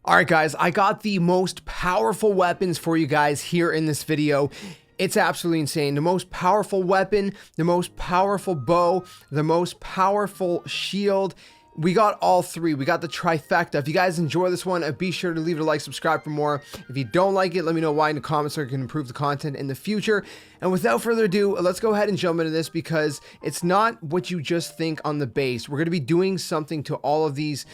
All right, guys, I got the most powerful weapons for you guys here in this video. It's absolutely insane. The most powerful weapon, the most powerful bow, the most powerful shield. We got all three. We got the trifecta. If you guys enjoy this one, be sure to leave it a like, subscribe for more. If you don't like it, let me know why in the comments so I can improve the content in the future. And without further ado, let's go ahead and jump into this because it's not what you just think on the base. We're going to be doing something to all of these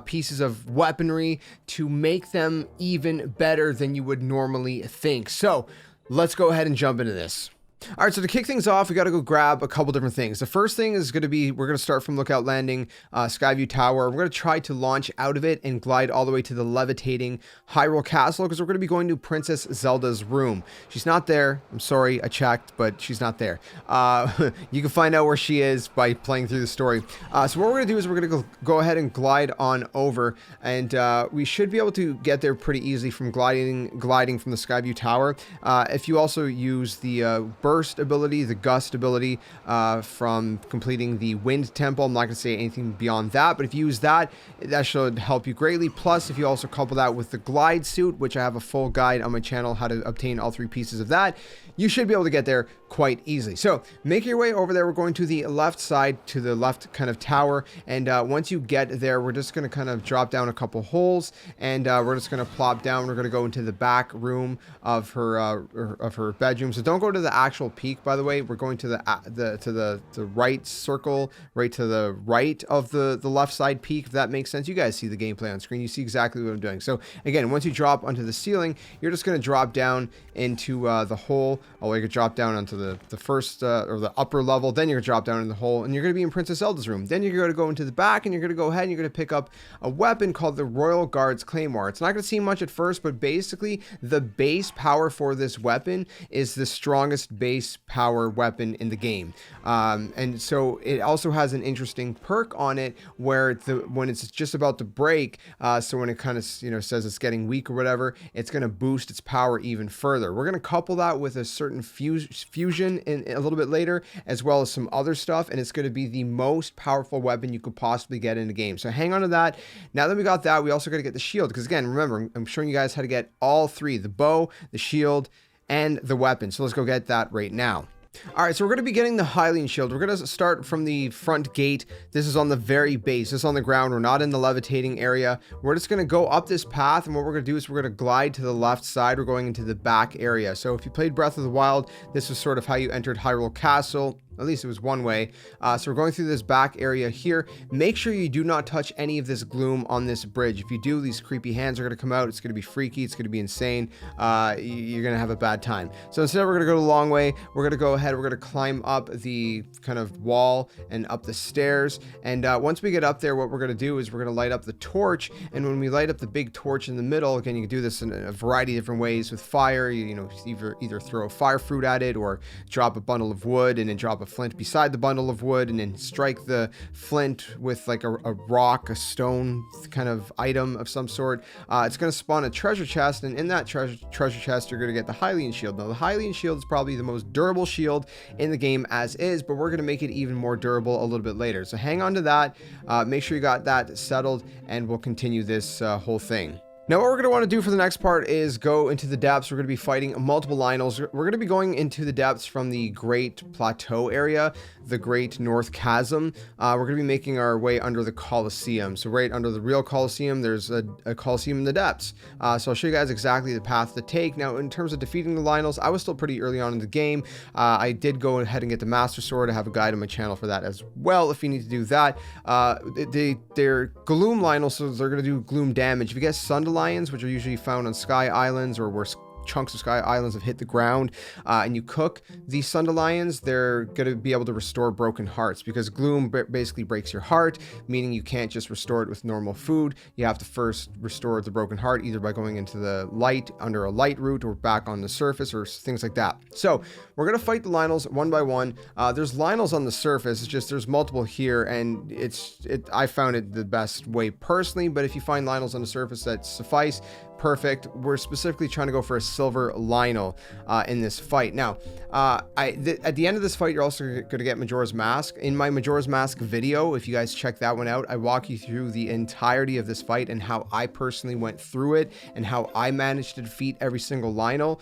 pieces of weaponry to make them even better than you would normally think. So let's go ahead and jump into this. All right, so to kick things off, we got to go grab a couple different things. The first thing is going to be, we're going to start from Lookout Landing, Skyview Tower. We're going to try to launch out of it and glide all the way to the levitating Hyrule Castle because we're going to be going to Princess Zelda's room. She's not there. I'm sorry, I checked, but she's not there. You can find out where she is by playing through the story. So what we're going to do is we're going to go ahead and glide on over, and we should be able to get there pretty easily from gliding from the Skyview Tower. If you also use the burst ability, the gust ability from completing the wind temple. I'm not going to say anything beyond that, but if you use that, that should help you greatly. Plus, if you also couple that with the glide suit, which I have a full guide on my channel how to obtain all three pieces of that, you should be able to get there quite easily. So make your way over there. We're going to the left side, to the left kind of tower, and once you get there, we're just going to kind of drop down a couple holes, and we're just going to plop down. We're going to go into the back room of her bedroom. So don't go to the actual peak, by the way. We're going to the right circle, right to the right of the left side peak, if that makes sense. You guys see the gameplay on screen. You see exactly what I'm doing. So again, once you drop onto the ceiling, you're just going to drop down into the hole. Oh, you could drop down onto the first or the upper level, then you're gonna drop down in the hole, and you're gonna be in Princess Zelda's room. Then you're gonna go into the back, and you're gonna go ahead and you're gonna pick up a weapon called the Royal Guard's Claymore. It's not gonna seem much at first, but basically the base power for this weapon is the strongest base power weapon in the game, and so it also has an interesting perk on it where when it's just about to break, so when it kind of says it's getting weak or whatever, it's gonna boost its power even further. We're gonna couple that with a certain fusion in a little bit later, as well as some other stuff, and it's going to be the most powerful weapon you could possibly get in the game. So hang on to that. Now that we got that, we also got to get the shield, because again, remember, I'm showing you guys how to get all three: the bow, the shield, and the weapon. So let's go get that right now. All right, so we're going to be getting the Hylian shield. We're going to start from the front gate. This is on the very base. This is on the ground. We're not in the levitating area. We're just going to go up this path, and what we're going to do is we're going to glide to the left side. We're going into the back area. So if you played Breath of the Wild, this is sort of how you entered Hyrule Castle. At least it was one way. So we're going through this back area here. Make sure you do not touch any of this gloom on this bridge. If you do, these creepy hands are going to come out. It's going to be freaky. It's going to be insane. You're going to have a bad time. So instead, we're going to go the long way. We're going to go ahead. We're going to climb up the kind of wall and up the stairs. And once we get up there, what we're going to do is we're going to light up the torch. And when we light up the big torch in the middle, again, you can do this in a variety of different ways with fire. Either throw a fire fruit at it, or drop a bundle of wood and then drop a flint beside the bundle of wood, and then strike the flint with like a rock, a stone kind of item of some sort. It's going to spawn a treasure chest, and in that treasure chest, you're going to get the Hylian shield. Now, the Hylian shield is probably the most durable shield in the game as is, but we're going to make it even more durable a little bit later. So hang on to that. Make sure you got that settled, and we'll continue this whole thing. Now, what we're going to want to do for the next part is go into the depths. We're going to be fighting multiple Lynels. We're going to be going into the depths from the Great Plateau area, the Great North Chasm. We're going to be making our way under the Colosseum. So right under the real Colosseum, there's a Colosseum in the depths. So I'll show you guys exactly the path to take. Now, in terms of defeating the Lynels, I was still pretty early on in the game. I did go ahead and get the Master Sword. I have a guide on my channel for that as well, if you need to do that. They're Gloom Lynels, so they're going to do Gloom damage. If you get Sunderlions, which are usually found on Sky Islands or where chunks of Sky Islands have hit the ground, and you cook these Sunderlions, they're going to be able to restore broken hearts, because gloom basically breaks your heart, meaning you can't just restore it with normal food. You have to first restore the broken heart, either by going into the light under a light route, or back on the surface, or things like that. So we're going to fight the Lynels one by one. There's Lynels on the surface. It's just there's multiple here, and I found it the best way personally, but if you find Lynels on the surface that suffice, perfect. We're specifically trying to go for a silver Lynel in this fight. Now, at the end of this fight, you're also going to get Majora's Mask. In my Majora's Mask video, if you guys check that one out, I walk you through the entirety of this fight and how I personally went through it and how I managed to defeat every single Lynel.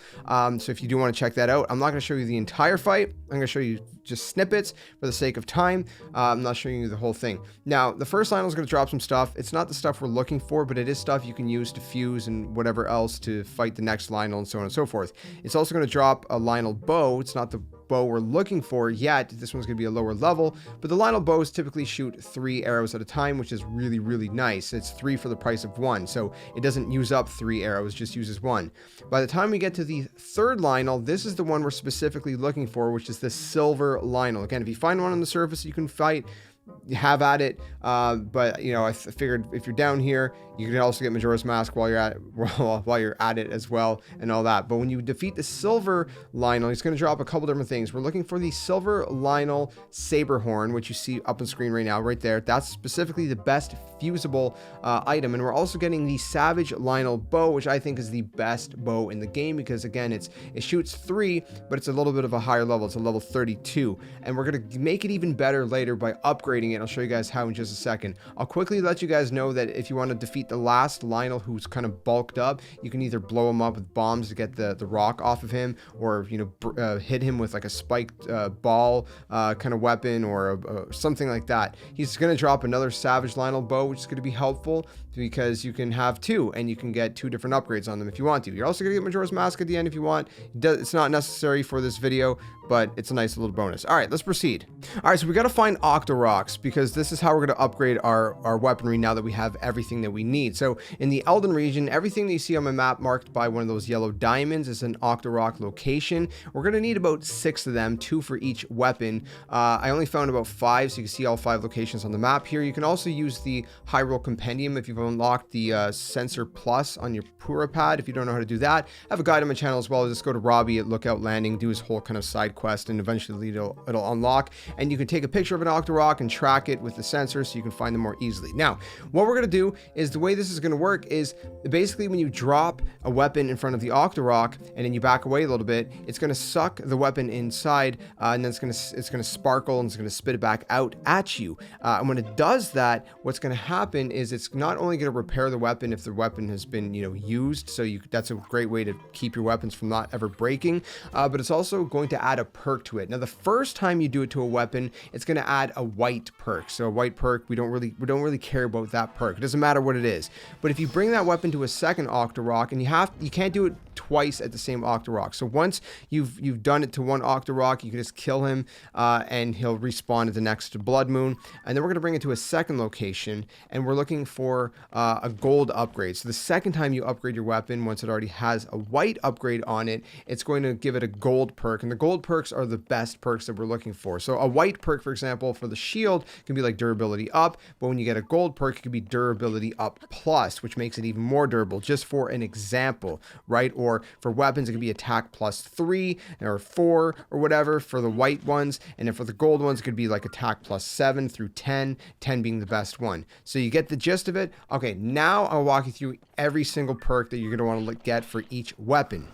So if you do want to check that out, I'm not going to show you the entire fight. I'm going to show you just snippets for the sake of time. I'm not showing you the whole thing. Now, the first Lynel is going to drop some stuff. It's not the stuff we're looking for, but it is stuff you can use to fuse and whatever else to fight the next Lynel and so on and so forth. It's also going to drop a Lynel bow. It's not the bow we're looking for yet. This one's going to be a lower level, but the Lynel bows typically shoot 3 arrows at a time, which is really, really nice. It's 3 for the price of 1, so it doesn't use up 3 arrows, just uses 1. By the time we get to the third Lynel, this is the one we're specifically looking for, which is the silver Lynel. Again, if you find one on the surface you can fight, have at it, but you know, I figured if you're down here, you can also get Majora's Mask while you're at it as well and all that. But when you defeat the silver Lynel, he's going to drop a couple different things. We're looking for the silver Lynel saber horn, which you see up on screen right now, right there. That's specifically the best fusible item, and we're also getting the savage Lynel bow, which I think is the best bow in the game because again, it shoots 3, but it's a little bit of a higher level. It's a level 32, and we're going to make it even better later by upgrading it. I'll show you guys how in just a second. I'll quickly let you guys know that if you want to defeat the last Lynel who's kind of bulked up, you can either blow him up with bombs to get the rock off of him, or you know, hit him with like a spiked ball kind of weapon or something like that. He's going to drop another savage Lynel bow, which is going to be helpful because you can have 2 and you can get 2 different upgrades on them if you want to. You're also going to get Majora's Mask at the end if you want. It's not necessary for this video, but it's a nice little bonus. All right, let's proceed. All right, so we got to find Octoroks because this is how we're going to upgrade our weaponry now that we have everything that we need. So in the Elden region, everything that you see on my map marked by one of those yellow diamonds is an Octorok location. We're going to need about 6 of them, 2 for each weapon. I only found about 5, so you can see all 5 locations on the map here. You can also use the Hyrule Compendium if you've unlocked the Sensor Plus on your PREAMP. If you don't know how to do that, I have a guide on my channel as well. Just go to Robbie at Lookout Landing, do his whole kind of side quest, and eventually it'll unlock, and you can take a picture of an Octorok and track it with the sensor so you can find them more easily. Now, what we're going to do is, the way this is going to work is basically when you drop a weapon in front of the Octorok and then you back away a little bit, it's going to suck the weapon inside, and then it's going to sparkle and it's going to spit it back out at you. And when it does that, what's going to happen is it's not only going to repair the weapon if the weapon has been, you know, used, so that's a great way to keep your weapons from not ever breaking, but it's also going to add a perk to it. Now, the first time you do it to a weapon, it's going to add a white perk. So a white perk, we don't really care about that perk. It doesn't matter what it is. But if you bring that weapon to a second Octorok, and you can't do it twice at the same Octorok. So once you've done it to one Octorok, you can just kill him, and he'll respawn at the next Blood Moon. And then we're going to bring it to a second location, and we're looking for a gold upgrade. So the second time you upgrade your weapon, once it already has a white upgrade on it, it's going to give it a gold perk, and the gold perks are the best perks that we're looking for. So a white perk, for example, for the shield can be like durability up, but when you get a gold perk, it can be durability up plus, which makes it even more durable, just for an example, right? Or for weapons, it can be attack plus 3 or 4 or whatever for the white ones, and then for the gold ones, it could be like attack plus 7 through 10, 10 being the best one. So you get the gist of it. Okay, now I'll walk you through every single perk that you're going to want to get for each weapon.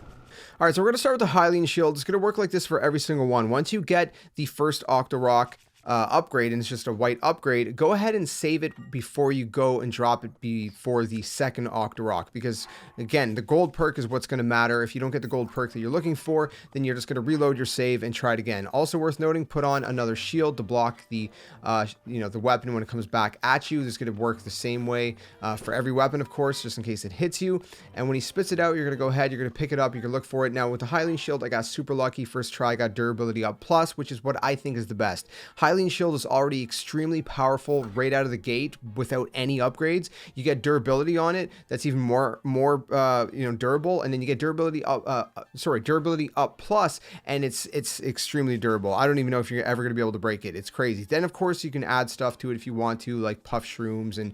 All right, so we're going to start with the Hylian shield. It's going to work like this for every single one. Once you get the first Octorok upgrade, and it's just a white upgrade, go ahead and save it before you go and drop it before the second Octorok, because again, the gold perk is what's going to matter. If you don't get the gold perk that you're looking for, then you're just going to reload your save and try it again. Also worth noting, put on another shield to block the the weapon when it comes back at you. This is going to work the same way for every weapon, of course, just in case it hits you. And when he spits it out, you're going to go ahead, you're going to pick it up, you can look for it. Now with the Hylian shield, I got super lucky. First try, I got durability up plus, which is what I think is the best. Hylian shield is already extremely powerful right out of the gate without any upgrades. You get durability on it that's even more durable, and then you get durability up plus, and it's extremely durable. I don't even know if you're ever going to be able to break it. It's crazy. Then of course you can add stuff to it if you want to, like puff shrooms and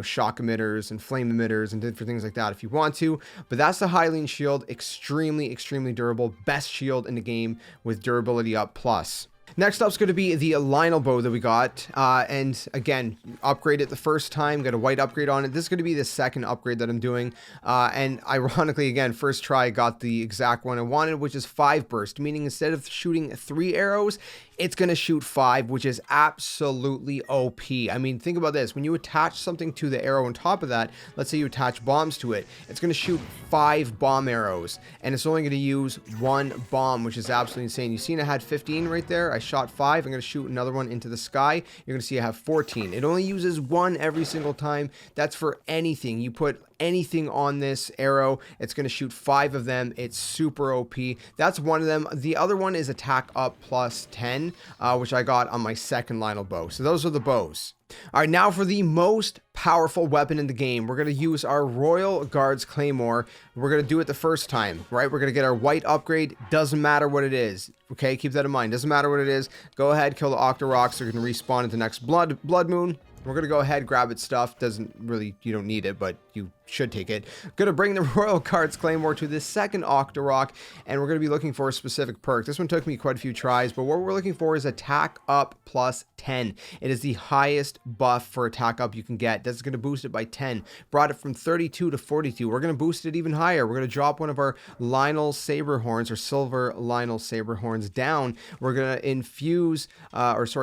shock emitters and flame emitters and different things like that if you want to. But that's the Hylian shield. Extremely durable, best shield in the game with durability up plus. Next up is going to be the Lynel bow that we got, and again, upgrade it the first time, got a white upgrade on it. This is going to be the second upgrade that I'm doing, and ironically, again, first try got the exact one I wanted, which is 5 burst, meaning instead of shooting 3 arrows, it's going to shoot 5, which is absolutely OP. I mean, think about this. When you attach something to the arrow on top of that, let's say you attach bombs to it, it's going to shoot 5 bomb arrows, and it's only going to use 1 bomb, which is absolutely insane. You seen I had 15 right there? I shot 5. I'm going to shoot another one into the sky. You're going to see I have 14. It only uses 1 every single time. That's for anything. You put anything on this arrow, it's going to shoot 5 of them. It's super OP. That's one of them. The other one is attack up plus 10, which I got on my second Lynel bow. So those are the bows. All right, now for the most powerful weapon in the game, we're going to use our Royal Guard's Claymore. We're going to do it the first time, right? We're going to get our white upgrade. Doesn't matter what it is. Okay, keep that in mind. Doesn't matter what it is. Go ahead, kill the Octoroks. They're going to respawn at the next blood moon. We're going to go ahead, grab its stuff. Doesn't really, you don't need it, but you should take it. Going to bring the Royal Guard's Claymore to the second Octorok, and we're going to be looking for a specific perk. This one took me quite a few tries, but what we're looking for is attack up plus 10. It is the highest buff for attack up you can get. That's going to boost it by 10. Brought it from 32 to 42. We're going to boost it even higher. We're going to drop one of our Lynel saber horns, or silver Lynel saber horns down. We're going to infuse,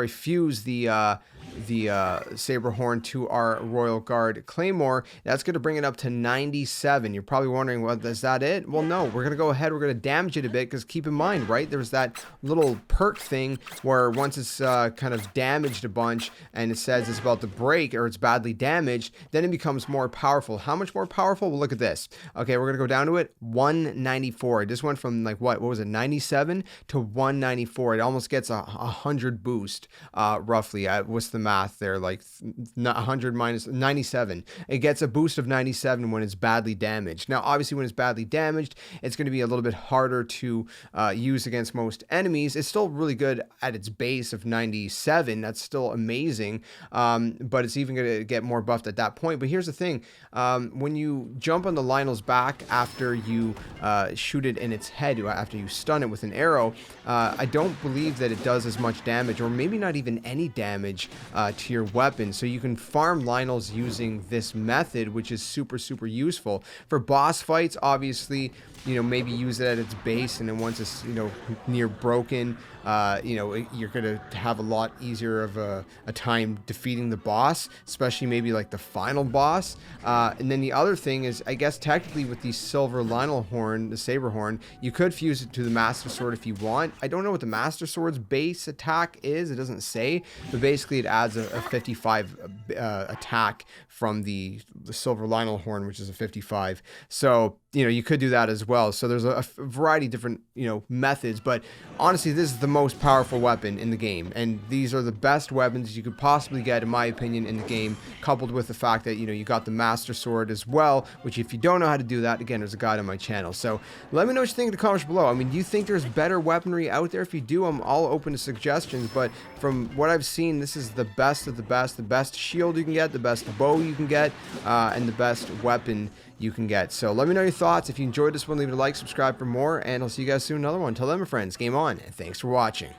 fuse the saber horn to our Royal Guard Claymore. That's going to bring it up to 97. You're probably wondering, well, is that it? Well, no, we're going to go ahead, we're going to damage it a bit, because keep in mind, right, there's that little perk thing where once it's kind of damaged a bunch and it says it's about to break or it's badly damaged, then it becomes more powerful. How much more powerful? Well, look at this. Okay, we're going to go down to it, 194. It just went from like, what was it, 97 to 194. It almost gets a 100 boost, roughly. What's the math there? Like 100 minus 97. It gets a boost of 97 when it's badly damaged. Now, obviously, when it's badly damaged, it's going to be a little bit harder to use against most enemies. It's still really good at its base of 97. That's still amazing, but it's even going to get more buffed at that point. But here's the thing. When you jump on the Lynel's back after you shoot it in its head, after you stun it with an arrow, I don't believe that it does as much damage, or maybe not even any damage to your weapon. So you can farm Lynels using this method, which is super useful for boss fights. Obviously, you know, maybe use it at its base, and then once it's, you know, near broken, you know, you're gonna have a lot easier of a time defeating the boss, especially maybe like the final boss. And then the other thing is, I guess technically with the silver Lynel horn, the saber horn, you could fuse it to the Master Sword if you want. I don't know what the Master Sword's base attack is. It doesn't say, but basically it adds a 55 attack from the silver Lynel horn, which is a 55. So, you know, you could do that as well. So there's a variety of different, you know, methods, but honestly, this is the most powerful weapon in the game, and these are the best weapons you could possibly get, in my opinion, in the game, coupled with the fact that, you know, you got the Master Sword as well, which if you don't know how to do that, again, there's a guide on my channel. So let me know what you think in the comments below. I mean, do you think there's better weaponry out there? If you do, I'm all open to suggestions, but from what I've seen, this is the best of the best shield you can get, the best bow you can get, and the best weapon you can get. So let me know your thoughts. If you enjoyed this one, leave it a like, subscribe for more, and I'll see you guys soon in another one. Until then, my friends, game on, and thanks for watching.